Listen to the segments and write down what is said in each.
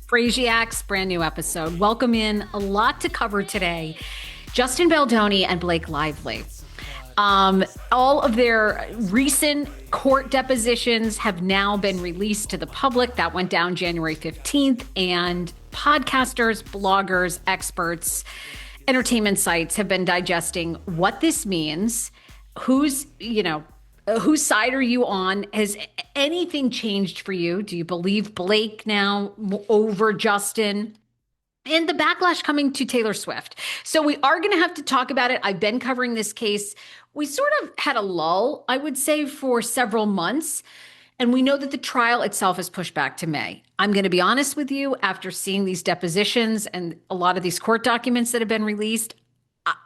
Frasiacs, brand new episode. Welcome in. A lot to cover today. Justin Baldoni and Blake Lively. All of their recent court depositions have now been released to the public. That went down January 15th. And podcasters, bloggers, experts, entertainment sites have been digesting what this means. Whose side are you on? Has anything changed for you? Do you believe Blake now over Justin? And the backlash coming to Taylor Swift. So we are going to have to talk about it. I've been covering this case. We sort of had a lull, I would say, for several months. And we know that the trial itself is pushed back to May. I'm going to be honest with you, after seeing these depositions and a lot of these court documents that have been released,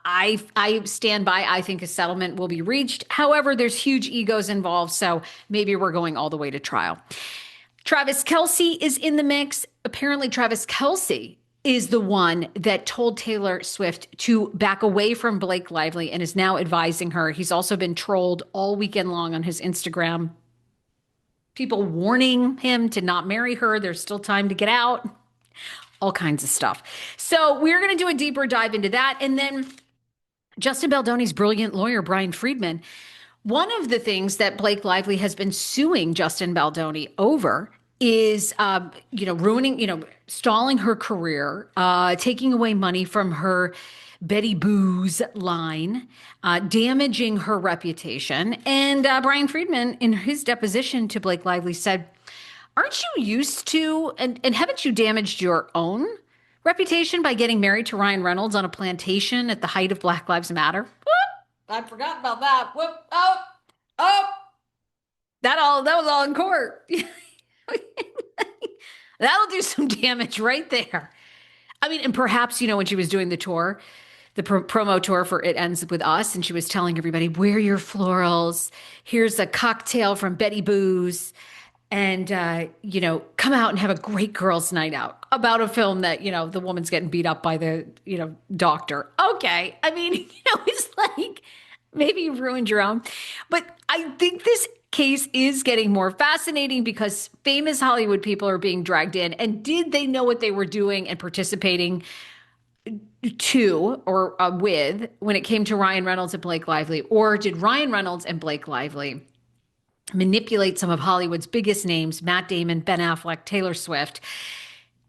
I stand by. I think a settlement will be reached. However, there's huge egos involved, so maybe we're going all the way to trial. Travis Kelce is in the mix. Apparently, Travis Kelce is the one that told Taylor Swift to back away from Blake Lively and is now advising her. He's also been trolled all weekend long on his Instagram. People warning him to not marry her. There's still time to get out. All kinds of stuff. So we're going to do a deeper dive into that. And then Justin Baldoni's brilliant lawyer, Brian Friedman. One of the things that Blake Lively has been suing Justin Baldoni over is, stalling her career, taking away money from her Betty Boo's line, damaging her reputation. And Brian Friedman, in his deposition to Blake Lively, said, aren't you used to, and haven't you damaged your own reputation by getting married to Ryan Reynolds on a plantation at the height of Black Lives Matter? Whoop, I forgot about that. Whoop, oh, that was all in court. That'll do some damage right there. I mean, and perhaps, when she was doing the tour, the promo tour for It Ends With Us, and she was telling everybody, wear your florals. Here's a cocktail from Betty Boo's. And, come out and have a great girls' night out about a film that, the woman's getting beat up by the, doctor. Okay. I mean, it's like maybe you ruined your own. But I think this case is getting more fascinating because famous Hollywood people are being dragged in. And did they know what they were doing and participating to or with when it came to Ryan Reynolds and Blake Lively? Or did Ryan Reynolds and Blake Lively manipulate some of Hollywood's biggest names, Matt Damon, Ben Affleck, Taylor Swift,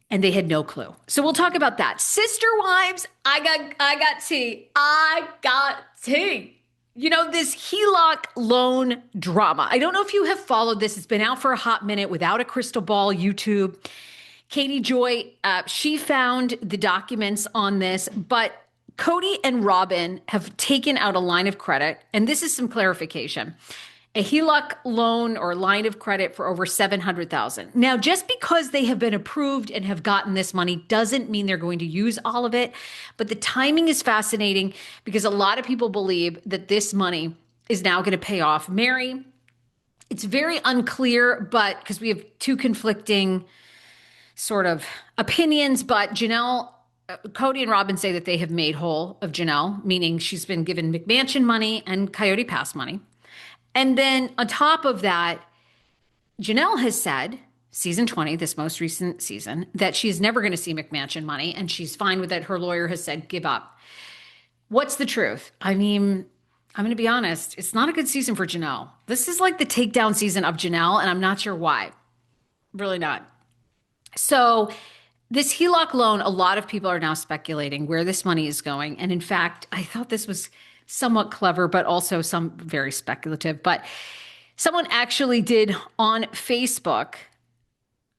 and they had no clue? So we'll talk about that. Sister Wives, I got tea. I got tea. This HELOC loan drama. I don't know if you have followed this. It's been out for a hot minute without a crystal ball, YouTube. Katie Joy, she found the documents on this, but Kody and Robyn have taken out a line of credit, and this is some clarification. A HELOC loan or line of credit for over $700,000. Now, just because they have been approved and have gotten this money doesn't mean they're going to use all of it. But the timing is fascinating because a lot of people believe that this money is now going to pay off Meri. It's very unclear, but because we have two conflicting sort of opinions, but Kody and Robyn say that they have made whole of Janelle, meaning she's been given McMansion money and Coyote Pass money. And then on top of that, Janelle has said, season 20, this most recent season, that she's never going to see McMansion money and she's fine with it. Her lawyer has said, give up. What's the truth? I mean, I'm going to be honest. It's not a good season for Janelle. This is like the takedown season of Janelle, and I'm not sure why. Really not. So this HELOC loan, a lot of people are now speculating where this money is going. And in fact, I thought this was somewhat clever, but also some very speculative. But someone actually did on Facebook,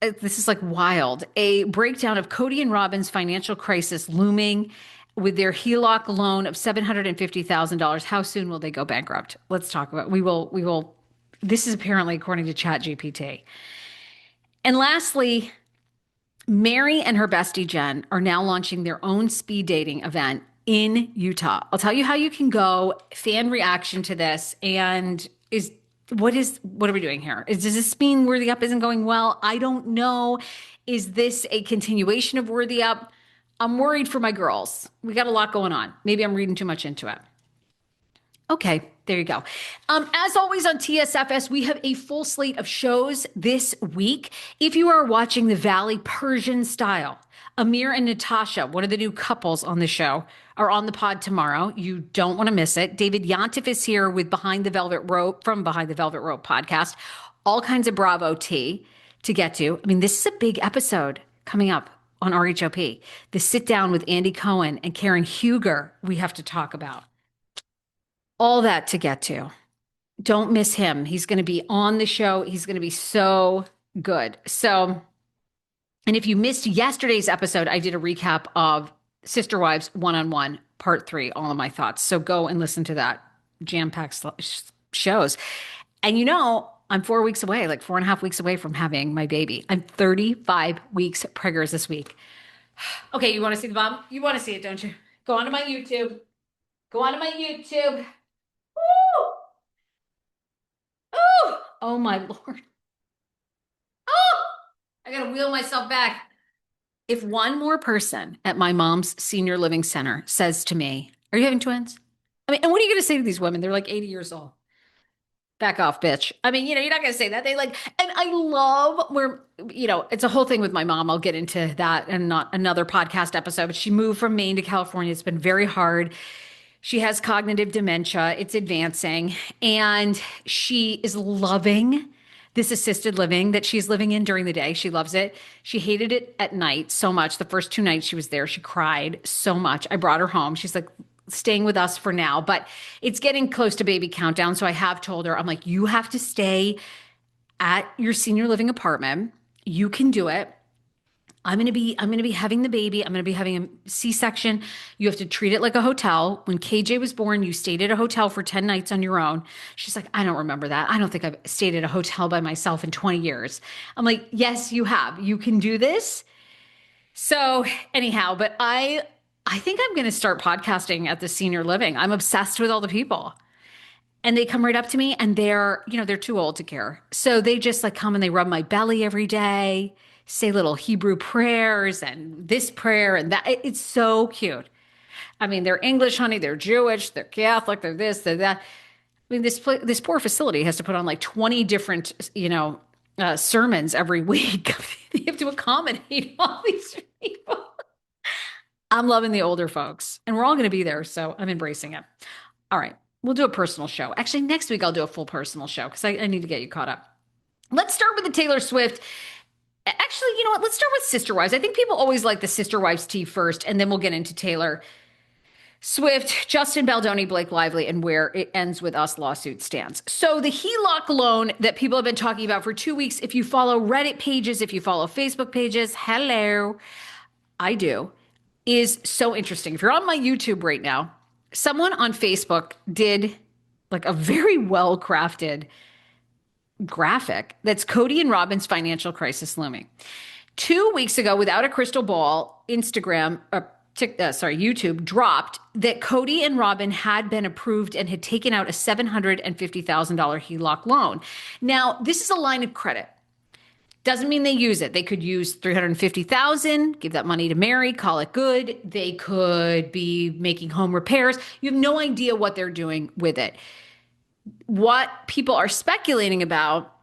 this is like wild, a breakdown of Kody and Robyn's financial crisis looming with their HELOC loan of $750,000. How soon will they go bankrupt? Let's talk about, we will, this is apparently according to ChatGPT. And lastly, Meri and her bestie Jen are now launching their own speed dating event in Utah. I'll tell you how you can go, fan reaction to this, and what are we doing here? Does this mean Worthy Up isn't going well? I don't know. Is this a continuation of Worthy Up? I'm worried for my girls. We got a lot going on. Maybe I'm reading too much into it. Okay, there you go. As always on TSFS, we have a full slate of shows this week. If you are watching the Valley Persian style, Amir and Natasha, one of the new couples on the show, are on the pod tomorrow. You don't want to miss it. David Yontif is here with Behind the Velvet Rope from Behind the Velvet Rope podcast. All kinds of Bravo tea to get to. I mean, this is a big episode coming up on RHOP. The sit down with Andy Cohen and Karen Huger we have to talk about. All that to get to. Don't miss him. He's going to be on the show. He's going to be so good. So, and if you missed yesterday's episode, I did a recap of Sister Wives One-on-One, Part 3, all of my thoughts. So go and listen to that jam-packed shows. And you know, I'm 4 weeks away, like 4.5 weeks away from having my baby. I'm 35 weeks preggers this week. Okay, you want to see the bum? You want to see it, don't you? Go onto my YouTube. Go onto my YouTube. Ooh. Ooh. Oh my Lord. Oh, I gotta wheel myself back. If one more person at my mom's senior living center says to me, "Are you having twins?" I mean, and what are you gonna say to these women? They're like 80 years old. Back off, bitch. I mean, you know, you're not gonna say that. They like, and I love where, you know, it's a whole thing with my mom. I'll get into that and not another podcast episode. But she moved from Maine to California. It's been very hard. She has cognitive dementia. It's advancing. And she is loving this assisted living that she's living in during the day. She loves it. She hated it at night so much. The first 2 nights she was there, she cried so much. I brought her home. She's like staying with us for now, but it's getting close to baby countdown. So I have told her, I'm like, you have to stay at your senior living apartment. You can do it. I'm going to be having the baby. I'm going to be having a C-section. You have to treat it like a hotel. When KJ was born, you stayed at a hotel for 10 nights on your own. She's like, I don't remember that. I don't think I've stayed at a hotel by myself in 20 years. I'm like, yes, you have. You can do this. So anyhow, but I think I'm going to start podcasting at the senior living. I'm obsessed with all the people. And they come right up to me and they're too old to care. So they just like come and they rub my belly every day, say little Hebrew prayers and this prayer and that. It's so cute. I mean, they're English, honey. They're Jewish. They're Catholic. They're this, they're that. I mean, this poor facility has to put on like 20 different, sermons every week. They have to accommodate all these people. I'm loving the older folks and we're all going to be there. So I'm embracing it. All right. We'll do a personal show. Actually, next week I'll do a full personal show because I need to get you caught up. Let's start with the Taylor Swift. Actually, you know what? Let's start with Sister Wives. I think people always like the Sister Wives tea first, and then we'll get into Taylor Swift, Justin Baldoni, Blake Lively, and where it ends with us lawsuit stands. So the HELOC loan that people have been talking about for 2 weeks, if you follow Reddit pages, if you follow Facebook pages, hello, I do, is so interesting. If you're on my YouTube right now, someone on Facebook did like a very well-crafted graphic that's Kody and Robyn's financial crisis looming. 2 weeks ago, without a crystal ball, YouTube dropped that Kody and Robyn had been approved and had taken out a $750,000 HELOC loan. Now, this is a line of credit. Doesn't mean they use it. They could use $350,000, give that money to Meri, call it good. They could be making home repairs. You have no idea what they're doing with it. What people are speculating about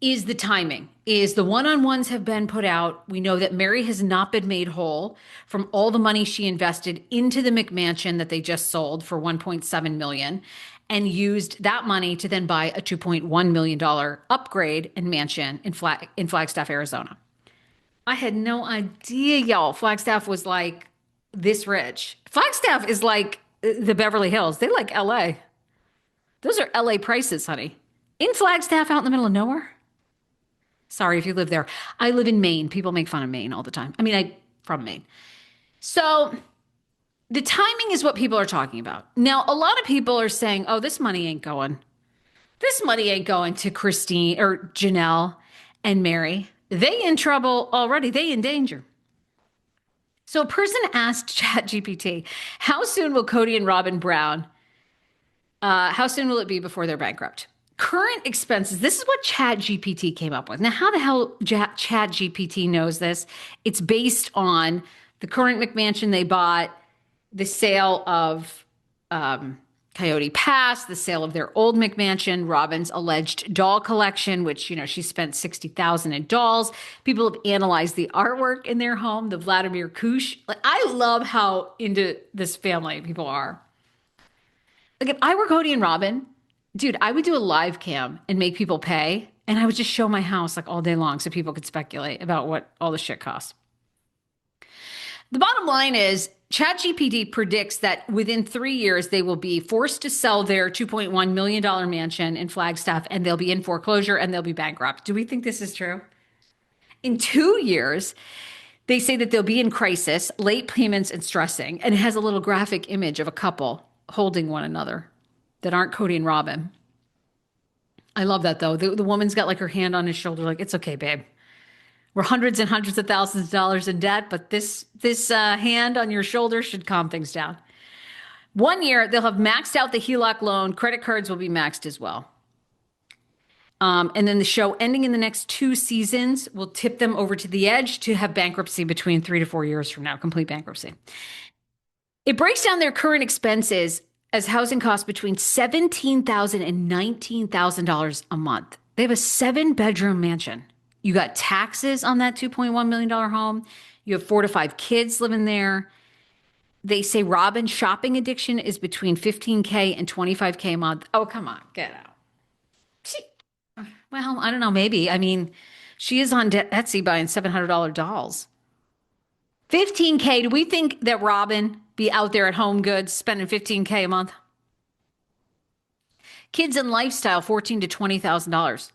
is the timing, is the one-on-ones have been put out. We know that Meri has not been made whole from all the money she invested into the McMansion that they just sold for $1.7 million and used that money to then buy a $2.1 million upgrade and mansion in Flagstaff, Arizona. I had no idea, y'all. Flagstaff was like this rich. Flagstaff is like the Beverly Hills. They like LA. Those are LA prices, honey. In Flagstaff, out in the middle of nowhere. Sorry if you live there. I live in Maine. People make fun of Maine all the time. I mean, I'm from Maine. So the timing is what people are talking about. Now, a lot of people are saying, oh, this money ain't going. This money ain't going to Christine or Janelle and Meri. They in trouble already. They in danger. So a person asked ChatGPT, how soon will Kody and Robyn Brown, how soon will it be before they're bankrupt? Current expenses. This is what ChatGPT came up with. Now, how the hell ChatGPT knows this? It's based on the current McMansion they bought, the sale of kind Coyote Pass, the sale of their old McMansion, Robyn's alleged doll collection, which, she spent $60,000 in dolls. People have analyzed the artwork in their home, the Vladimir Kush. Like, I love how into this family people are. Like, if I were Kody and Robyn, dude, I would do a live cam and make people pay, and I would just show my house like all day long so people could speculate about what all the shit costs. The bottom line is ChatGPT predicts that within 3 years, they will be forced to sell their $2.1 million mansion in Flagstaff, and they'll be in foreclosure and they'll be bankrupt. Do we think this is true? In 2 years, they say that they'll be in crisis, late payments, and stressing. And it has a little graphic image of a couple holding one another that aren't Kody and Robyn. I love that, though. The woman's got like her hand on his shoulder, like, it's okay, babe. We're hundreds and hundreds of thousands of dollars in debt, but this hand on your shoulder should calm things down. 1 year, they'll have maxed out the HELOC loan. Credit cards will be maxed as well. And then the show ending in the next 2 seasons will tip them over to the edge to have bankruptcy between 3 to 4 years from now, complete bankruptcy. It breaks down their current expenses as housing costs between $17,000 and $19,000 a month. They have a 7-bedroom mansion. You got taxes on that $2.1 million home. You have 4 to 5 kids living there. They say Robyn's shopping addiction is between $15K and $25K a month. Oh, come on, get out. Well, I don't know, maybe. I mean, she is on Etsy buying $700 dolls. $15K, do we think that Robyn be out there at Home Goods spending $15K a month? Kids and lifestyle, $14,000 to $20,000.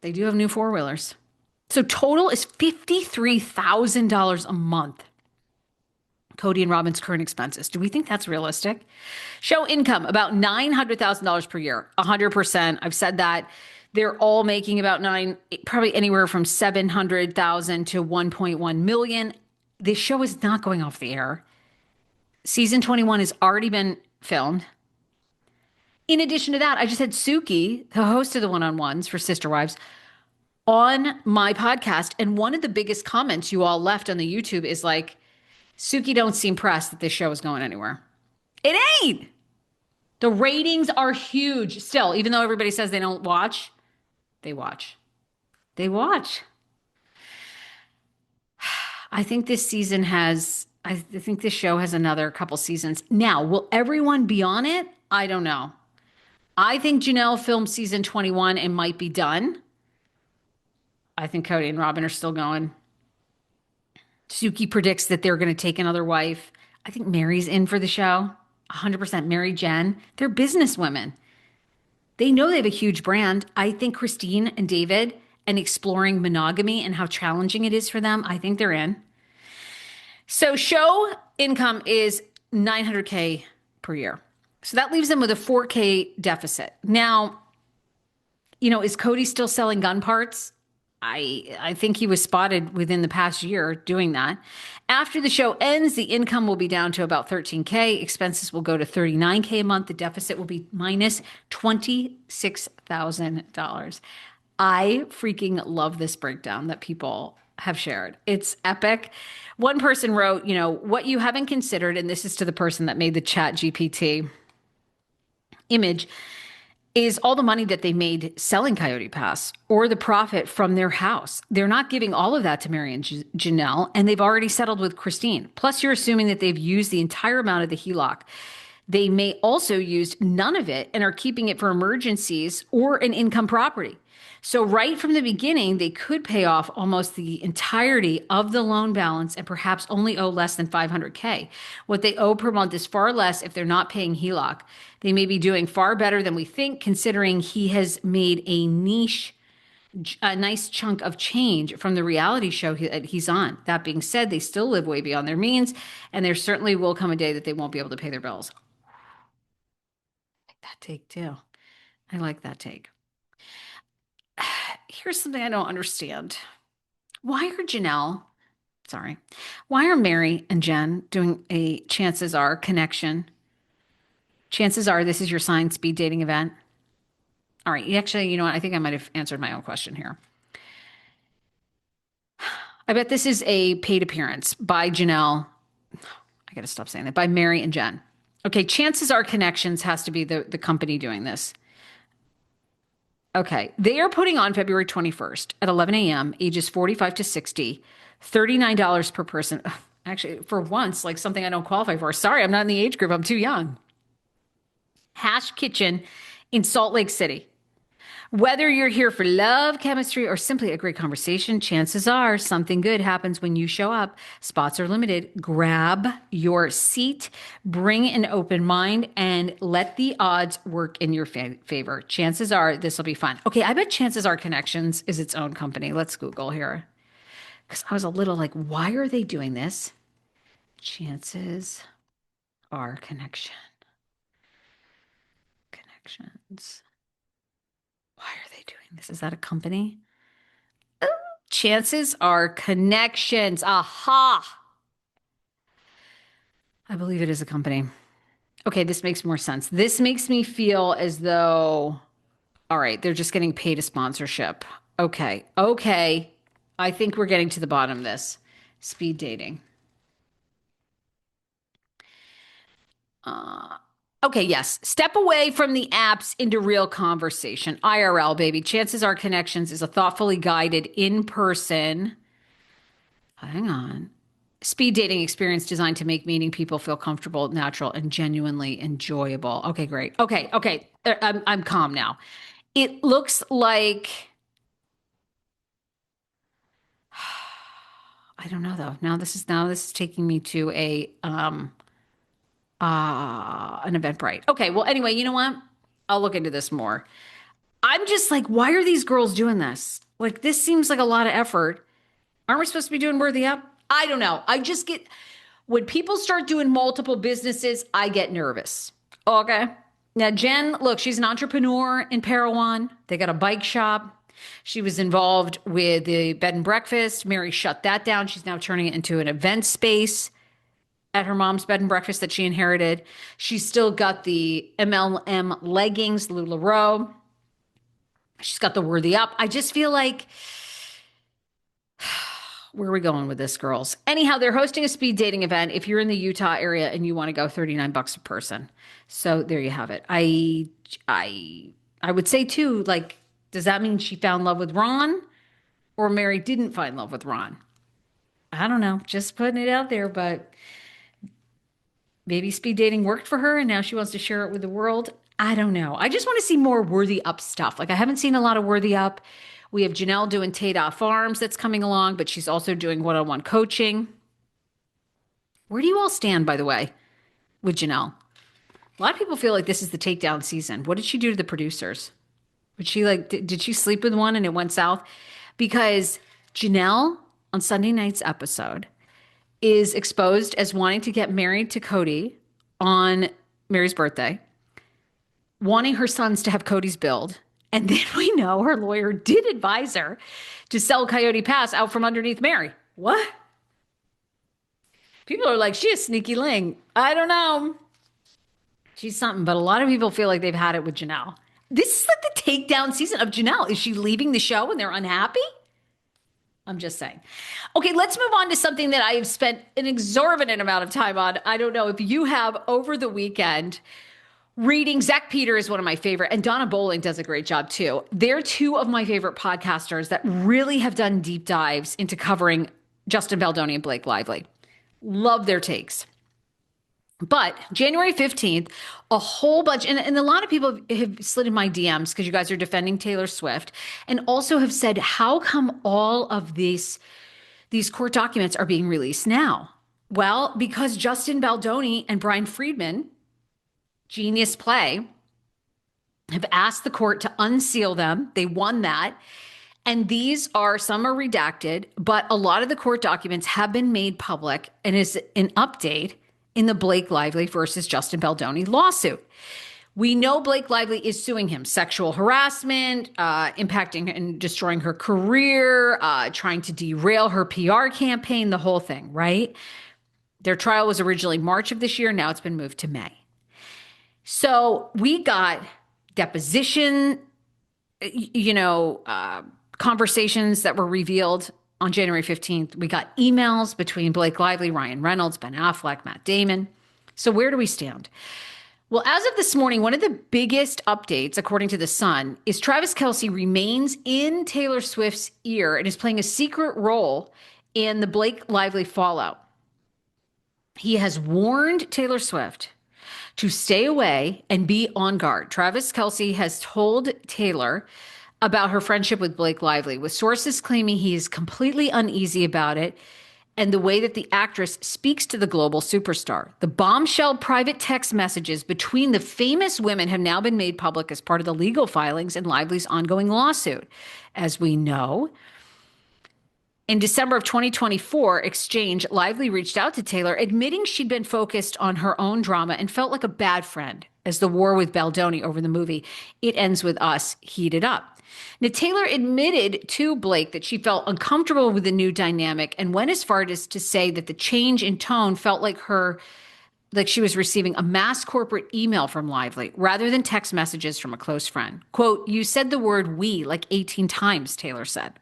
They do have new 4-wheelers. So total is $53,000 a month. Kody and Robyn's current expenses. Do we think that's realistic? Show income, about $900,000 per year, 100%. I've said that. They're all making about probably anywhere from $700,000 to $1.1 million. This show is not going off the air. Season 21 has already been filmed. In addition to that, I just had Suki, the host of the one-on-ones for Sister Wives, on my podcast. And one of the biggest comments you all left on the YouTube is like, Suki don't seem pressed that this show is going anywhere. It ain't. The ratings are huge still, even though everybody says they don't watch. They watch. They watch. I think this season I think this show has another couple seasons. Now, will everyone be on it? I don't know. I think Janelle filmed season 21 and might be done. I think Kody and Robyn are still going. Suki predicts that they're going to take another wife. I think Meri's in for the show. 100% Meri, Jen. They're businesswomen. They know they have a huge brand. I think Christine and David and exploring monogamy and how challenging it is for them, I think they're in. So show income is $900K per year. So that leaves them with a $4K deficit. Now, is Kody still selling gun parts? I think he was spotted within the past year doing that. After the show ends, the income will be down to about $13K. Expenses will go to $39K a month. The deficit will be minus $26,000. I freaking love this breakdown that people have shared. It's epic. One person wrote, what you haven't considered, and this is to the person that made the ChatGPT image, is all the money that they made selling Coyote Pass or the profit from their house. They're not giving all of that to Meri and Janelle, and they've already settled with Christine. Plus, you're assuming that they've used the entire amount of the HELOC. They may also use none of it and are keeping it for emergencies or an income property. So right from the beginning, they could pay off almost the entirety of the loan balance and perhaps only owe less than $500K. What they owe per month is far less if they're not paying HELOC. They may be doing far better than we think, considering he has made a nice chunk of change from the reality show he's on. That being said, they still live way beyond their means, and there certainly will come a day that they won't be able to pay their bills. I like that take too. I like that take. Here's something I don't understand. Why are Meri and Jen doing a chances are connection? Chances are this is your sign speed dating event. All right. Actually, you know what? I think I might have answered my own question here. I bet this is a paid appearance by Janelle. I got to stop saying that. By Meri and Jen. Okay, chances are Connections has to be the company doing this. Okay, they are putting on February 21st at 11 a.m., ages 45 to 60, $39 per person. Ugh, actually, for once, like something I don't qualify for. Sorry, I'm not in the age group. I'm too young. Hash Kitchen in Salt Lake City. Whether you're here for love, chemistry, or simply a great conversation, chances are something good happens when you show up. Spots are limited. Grab your seat, bring an open mind, and let the odds work in your favor. Chances are this will be fun. Okay, I bet Chances Are Connections is its own company. Let's Google here. Because I was a little like, why are they doing this? Chances are connections. Why are they doing this? Is that a company? Chances are connections. Aha. I believe it is a company. Okay, this makes more sense. This makes me feel as though, all right, they're just getting paid a sponsorship. Okay. Okay. I think we're getting to the bottom of this. Speed dating. Okay, yes. Step away from the apps into real conversation. IRL, baby. Chances are connections is a thoughtfully guided in person. Hang on. Speed dating experience designed to make meeting people feel comfortable, natural, and genuinely enjoyable. Okay, great. Okay, okay. I'm calm now. It looks like I don't know though. Now this is taking me to a an Eventbrite. Okay, well anyway, you know what? I'll look into this more. I'm just like, why are these girls doing this? Like this seems like a lot of effort. Aren't we supposed to be doing Worthy Up? I don't know. I just get when people start doing multiple businesses, I get nervous. Okay. Now, Jen, look, she's an entrepreneur in Parowan. They got a bike shop. She was involved with the bed and breakfast. Meri shut that down. She's now turning it into an event space at her mom's bed and breakfast that she inherited. She's still got the MLM leggings, LuLaRoe. She's got the Worthy Up. I just feel like where are we going with this, girls? Anyhow, they're hosting a speed dating event. If you're in the Utah area and you want to go, $39 a person. So there you have it. I would say too, like, does that mean she found love with Ron or Meri didn't find love with Ron? I don't know. Just putting it out there, but maybe speed dating worked for her and now she wants to share it with the world. I don't know. I just want to see more Worthy Up stuff. Like I haven't seen a lot of Worthy Up. We have Janelle doing Tada Farms that's coming along, but she's also doing one-on-one coaching. Where do you all stand, by the way, with Janelle? A lot of people feel like this is the takedown season. What did she do to the producers? Would she like, did she sleep with one and it went south? Because Janelle on Sunday night's episode is exposed as wanting to get married to Kody on Meri's birthday, wanting her sons to have Kody's build. And then we know her lawyer did advise her to sell Coyote Pass out from underneath Meri. What? People are like, she is sneaky Ling. I don't know. She's something, but a lot of people feel like they've had it with Janelle. This is like the takedown season of Janelle. Is she leaving the show and they're unhappy? I'm just saying. Okay, let's move on to something that I have spent an exorbitant amount of time on. I don't know if you have over the weekend. Reading, Zach Peter is one of my favorite, and Donna Bowling does a great job too. They're two of my favorite podcasters that really have done deep dives into covering Justin Baldoni and Blake Lively. Love their takes. But January 15th, a whole bunch, and a lot of people have slid in my DMs because you guys are defending Taylor Swift and also have said, how come all of these court documents are being released now? Well, because Justin Baldoni and Brian Friedman, Genius Play, have asked the court to unseal them. They won that. And some are redacted, but a lot of the court documents have been made public and is an update in the Blake Lively versus Justin Baldoni lawsuit. We know Blake Lively is suing him, sexual harassment, impacting and destroying her career, trying to derail her PR campaign, the whole thing, right? Their trial was originally March of this year. Now it's been moved to May. So we got deposition, conversations that were revealed on January 15th. We got emails between Blake Lively, Ryan Reynolds, Ben Affleck, Matt Damon. So where do we stand? Well, as of this morning, one of the biggest updates, according to The Sun, is Travis Kelce remains in Taylor Swift's ear and is playing a secret role in the Blake Lively fallout. He has warned Taylor Swift to stay away and be on guard. Travis Kelce has told Taylor about her friendship with Blake Lively, with sources claiming he is completely uneasy about it and the way that the actress speaks to the global superstar. The bombshell private text messages between the famous women have now been made public as part of the legal filings in Lively's ongoing lawsuit. As we know, in December of 2024 exchange, Lively reached out to Taylor, admitting she'd been focused on her own drama and felt like a bad friend as the war with Baldoni over the movie It Ends With Us heated up. Now, Taylor admitted to Blake that she felt uncomfortable with the new dynamic and went as far as to say that the change in tone felt like she was receiving a mass corporate email from Lively rather than text messages from a close friend. Quote, "You said the word we like 18 times, Taylor said.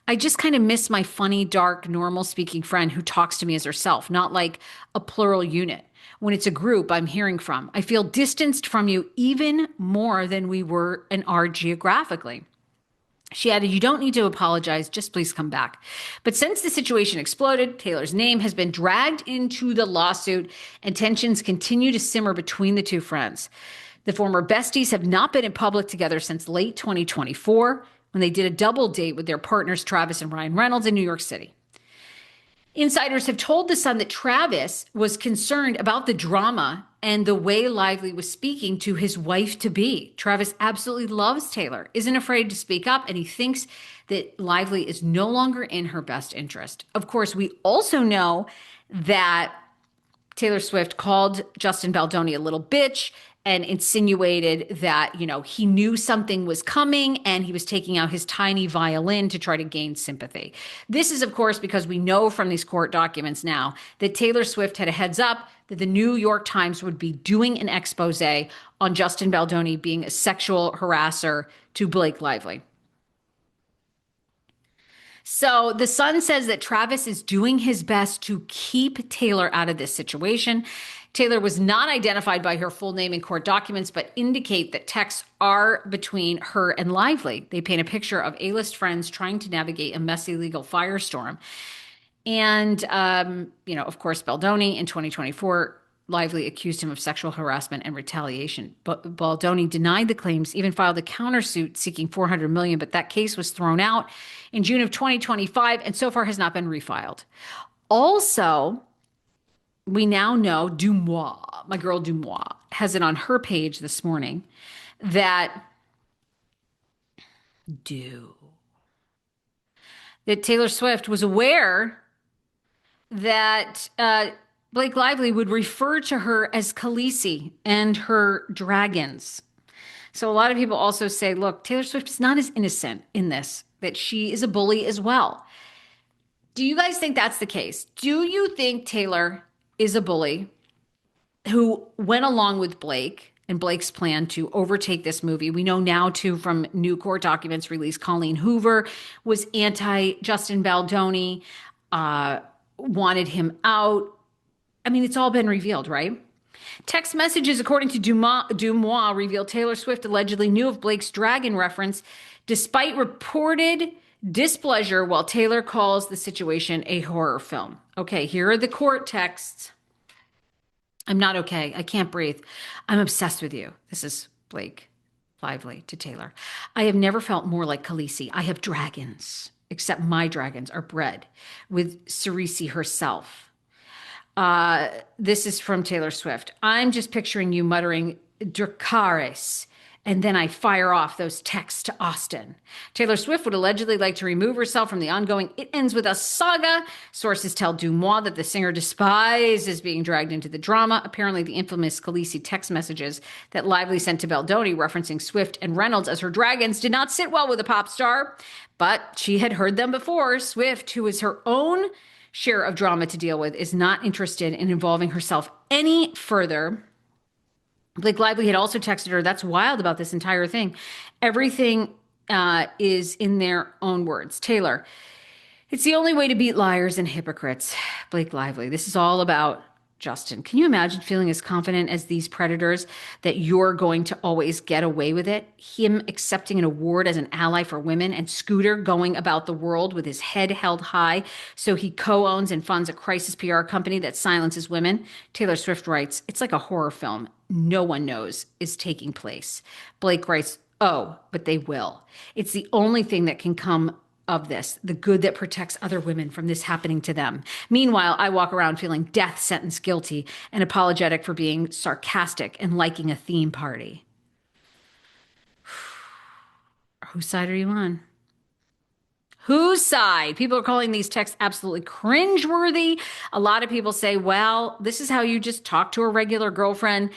I just kind of miss my funny, dark, normal speaking friend who talks to me as herself, not like a plural unit. When it's a group I'm hearing from, I feel distanced from you even more than we were and are geographically." She added, "You don't need to apologize, just please come back." But since the situation exploded, Taylor's name has been dragged into the lawsuit and tensions continue to simmer between the two friends. The former besties have not been in public together since late 2024 when they did a double date with their partners Travis and Ryan Reynolds in New York City. Insiders have told The Sun that Travis was concerned about the drama and the way Lively was speaking to his wife-to-be. Travis absolutely loves Taylor, isn't afraid to speak up, and he thinks that Lively is no longer in her best interest. Of course, we also know that Taylor Swift called Justin Baldoni a little bitch and insinuated that, he knew something was coming and he was taking out his tiny violin to try to gain sympathy. This is, of course, because we know from these court documents now that Taylor Swift had a heads up that the New York Times would be doing an expose on Justin Baldoni being a sexual harasser to Blake Lively. So The Sun says that Travis is doing his best to keep Taylor out of this situation. Taylor was not identified by her full name in court documents, but indicate that texts are between her and Lively. They paint a picture of A-list friends trying to navigate a messy legal firestorm. And, of course, Baldoni in 2024, Lively accused him of sexual harassment and retaliation. But Baldoni denied the claims, even filed a countersuit seeking $400 million, but that case was thrown out in June of 2025 and so far has not been refiled. Also, we now know Dumois, my girl Dumois, has it on her page this morning that Taylor Swift was aware that Blake Lively would refer to her as Khaleesi and her dragons. So a lot of people also say, look, Taylor Swift is not as innocent in this, that she is a bully as well. Do you guys think that's the case? Do you think Taylor is a bully who went along with Blake and Blake's plan to overtake this movie? We know now, too, from new court documents released, Colleen Hoover was anti-Justin Baldoni, wanted him out. I mean, it's all been revealed, right? Text messages, according to Dumois, reveal Taylor Swift allegedly knew of Blake's dragon reference, despite reported displeasure, while Taylor calls the situation a horror film. Okay, here are the court texts. "I'm not okay. I can't breathe. I'm obsessed with you." This is Blake Lively to Taylor. "I have never felt more like Khaleesi. I have dragons, except my dragons are bred with Khaleesi herself." This is from Taylor Swift. "I'm just picturing you muttering Dracarys, and then I fire off those texts to Austin." Taylor Swift would allegedly like to remove herself from the ongoing It Ends With Us saga. Sources tell Dumois that the singer despises being dragged into the drama. Apparently, the infamous Khaleesi text messages that Lively sent to Baldoni referencing Swift and Reynolds as her dragons did not sit well with the pop star, but she had heard them before. Swift, who is her own share of drama to deal with, is not interested in involving herself any further. Blake Lively had also texted her, "That's wild about this entire thing. Everything is in their own words." Taylor, "It's the only way to beat liars and hypocrites." Blake Lively, "This is all about Justin. Can you imagine feeling as confident as these predators that you're going to always get away with it? Him accepting an award as an ally for women, and Scooter going about the world with his head held high so he co-owns and funds a crisis PR company that silences women. Taylor Swift writes, it's like a horror film no one knows is taking place. Blake writes, oh, but they will. It's the only thing that can come of this, the good that protects other women from this happening to them. Meanwhile, I walk around feeling death sentence guilty and apologetic for being sarcastic and liking a theme party. Whose side are you on? Whose side? People are calling these texts absolutely cringeworthy. A lot of people say, well, this is how you just talk to a regular girlfriend.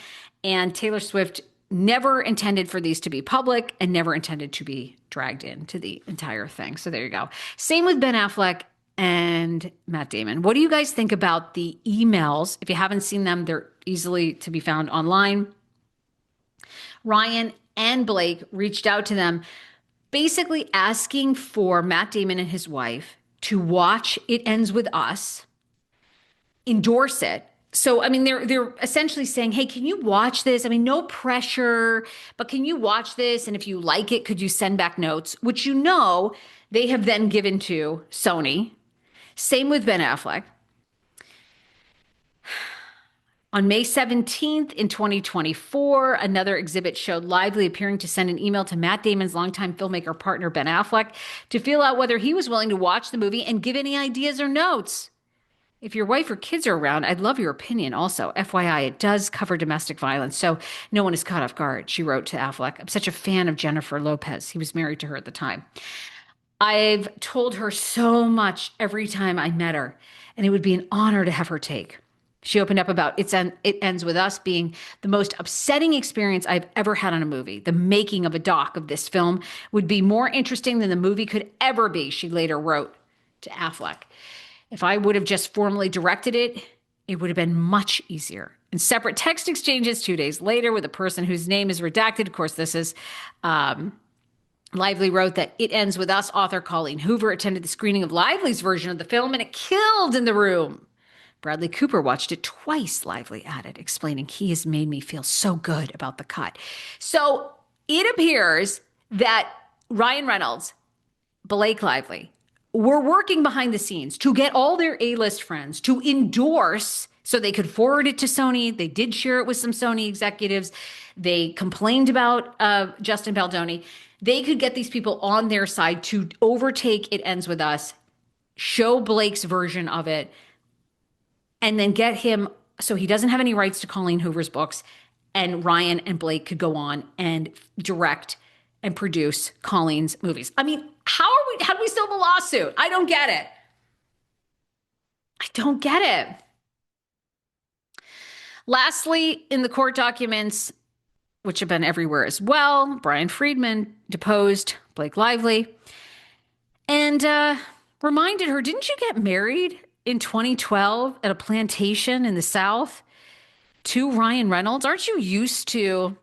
And Taylor Swift never intended for these to be public and never intended to be dragged into the entire thing. So there you go. Same with Ben Affleck and Matt Damon. What do you guys think about the emails? If you haven't seen them, they're easily to be found online. Ryan and Blake reached out to them, basically asking for Matt Damon and his wife to watch It Ends With Us, endorse it. So, I mean, they're essentially saying, hey, can you watch this? I mean, no pressure, but can you watch this? And if you like it, could you send back notes? Which, you know, they have then given to Sony. Same with Ben Affleck. On May 17th in 2024, another exhibit showed Lively appearing to send an email to Matt Damon's longtime filmmaker partner, Ben Affleck, to feel out whether he was willing to watch the movie and give any ideas or notes. If your wife or kids are around, I'd love your opinion also. FYI, it does cover domestic violence, so no one is caught off guard, she wrote to Affleck. I'm such a fan of Jennifer Lopez. He was married to her at the time. I've told her so much every time I met her, and it would be an honor to have her take. She opened up about It Ends With Us being the most upsetting experience I've ever had on a movie. The making of a doc of this film would be more interesting than the movie could ever be, she later wrote to Affleck. If I would have just formally directed it, it would have been much easier. In separate text exchanges 2 days later with a person whose name is redacted, of course, this is Lively wrote that It Ends With Us author Colleen Hoover attended the screening of Lively's version of the film and it killed in the room. Bradley Cooper watched it twice, Lively added, explaining he has made me feel so good about the cut. So it appears that Ryan Reynolds, Blake Lively, were working behind the scenes to get all their A-list friends to endorse so they could forward it to Sony. They did share it with some Sony executives. They complained about Justin Baldoni. They could get these people on their side to overtake It Ends With Us, show Blake's version of it, and then get him so he doesn't have any rights to Colleen Hoover's books, and Ryan and Blake could go on and direct and produce Colleen's movies. I mean, how do we still have a lawsuit? I don't get it. I don't get it. Lastly, in the court documents, which have been everywhere as well, Brian Friedman deposed Blake Lively and reminded her, didn't you get married in 2012 at a plantation in the South to Ryan Reynolds? Aren't you used to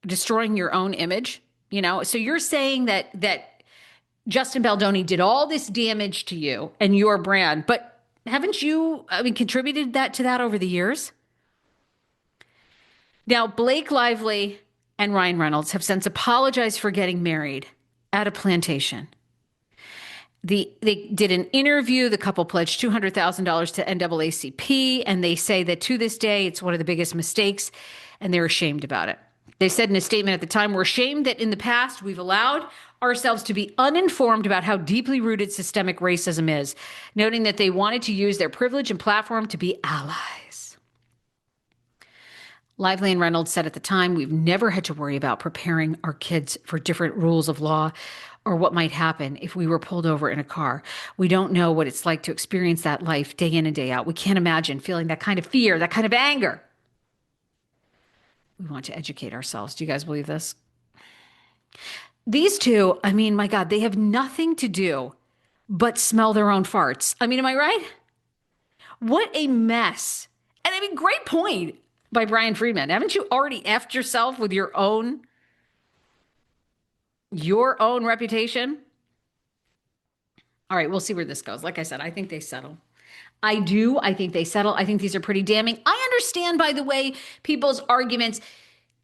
destroying your own image? You know, so you're saying that Justin Baldoni did all this damage to you and your brand, but haven't you, contributed to that over the years? Now, Blake Lively and Ryan Reynolds have since apologized for getting married at a plantation. They did an interview. The couple pledged $200,000 to NAACP, and they say that to this day, it's one of the biggest mistakes, and they're ashamed about it. They said in a statement at the time, we're ashamed that in the past we've allowed ourselves to be uninformed about how deeply rooted systemic racism is, noting that they wanted to use their privilege and platform to be allies. Lively and Reynolds said at the time, we've never had to worry about preparing our kids for different rules of law or what might happen if we were pulled over in a car. We don't know what it's like to experience that life day in and day out. We can't imagine feeling that kind of fear, that kind of anger. We want to educate ourselves. Do you guys believe this? These two, my God, they have nothing to do but smell their own farts. Am I right? What a mess. And great point by Brian Friedman. Haven't you already effed yourself with your own reputation? All right, we'll see where this goes. Like I said, I think they settle. I do. I think they settle. I think these are pretty damning. I understand, by the way, people's arguments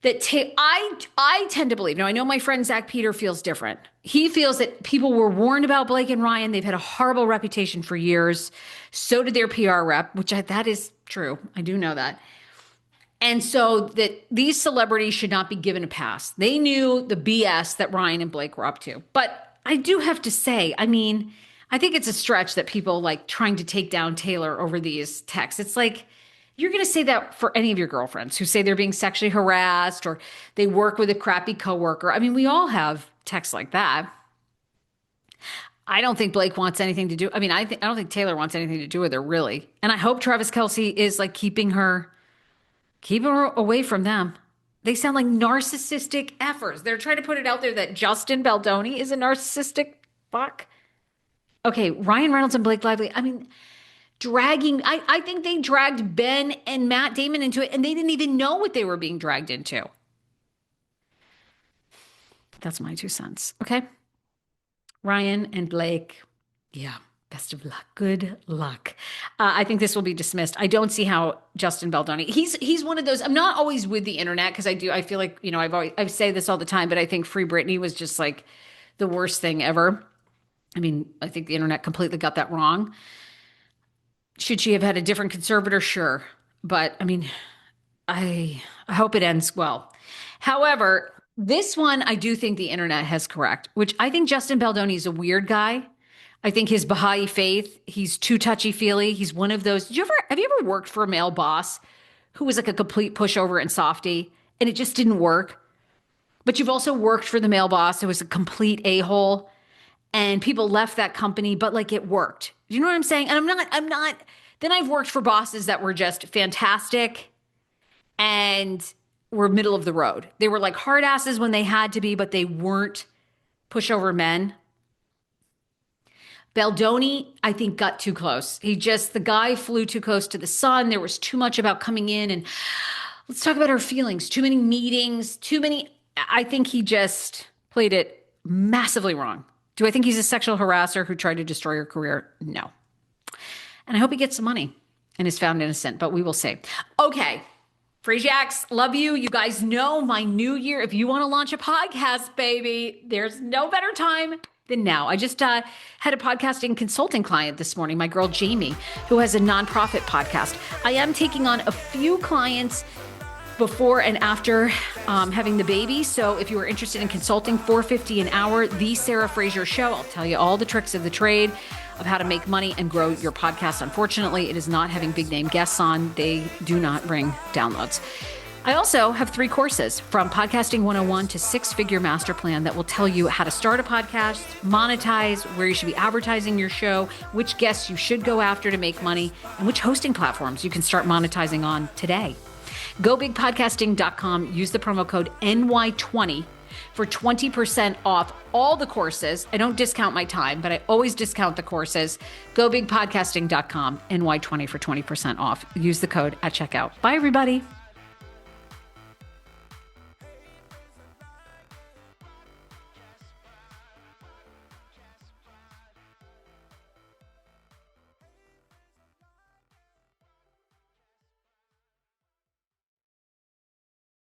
that I tend to believe. Now, I know my friend Zach Peter feels different. He feels that people were warned about Blake and Ryan. They've had a horrible reputation for years. So did their PR rep, that is true. I do know that. And so that these celebrities should not be given a pass. They knew the BS that Ryan and Blake were up to. But I do have to say, I mean, I think it's a stretch that people like trying to take down Taylor over these texts. It's like, you're going to say that for any of your girlfriends who say they're being sexually harassed or they work with a crappy coworker. I mean, we all have texts like that. I don't think Blake wants anything to do. I mean, I don't think Taylor wants anything to do with her, really. And I hope Travis Kelce is like keeping her away from them. They sound like narcissistic effers. They're trying to put it out there that Justin Baldoni is a narcissistic fuck. Okay, Ryan Reynolds and Blake Lively. I mean, I think they dragged Ben and Matt Damon into it, and they didn't even know what they were being dragged into. That's my 2 cents. Okay. Ryan and Blake. Yeah. Best of luck. Good luck. I think this will be dismissed. I don't see how Justin Baldoni. He's one of those. I'm not always with the internet because I feel like, you know, I say this all the time, but I think Free Britney was just like the worst thing ever. I mean, I think the internet completely got that wrong. Should she have had a different conservator? Sure. But I mean, I hope it ends well. However, this one, I do think the internet has correct, which I think Justin Baldoni is a weird guy. I think his Baha'i faith, he's too touchy-feely. He's one of those. Have you ever worked for a male boss who was like a complete pushover and softy and it just didn't work? But you've also worked for the male boss who was a complete a-hole and people left that company, but like it worked. You know what I'm saying? And I'm not, then I've worked for bosses that were just fantastic and were middle of the road. They were like hard asses when they had to be, but they weren't pushover men. Baldoni, I think, got too close. The guy flew too close to the sun. There was too much about coming in and let's talk about our feelings. Too many meetings, I think he just played it massively wrong. Do I think he's a sexual harasser who tried to destroy her career? No. And I hope he gets some money and is found innocent, but we will see. Okay. Frasiacs, love you. You guys know my new year. If you want to launch a podcast, baby, there's no better time than now. I just had a podcasting consulting client this morning, my girl Jamie, who has a nonprofit podcast. I am taking on a few clients before and after having the baby. So if you are interested in consulting, $4.50 an hour, The Sarah Fraser Show. I'll tell you all the tricks of the trade of how to make money and grow your podcast. Unfortunately, it is not having big name guests on. They do not bring downloads. I also have 3 courses from Podcasting 101 to 6-Figure Master Plan that will tell you how to start a podcast, monetize, where you should be advertising your show, which guests you should go after to make money, and which hosting platforms you can start monetizing on today. GoBigPodcasting.com. Use the promo code NY20 for 20% off all the courses. I don't discount my time, but I always discount the courses. GoBigPodcasting.com, NY20 for 20% off. Use the code at checkout. Bye, everybody.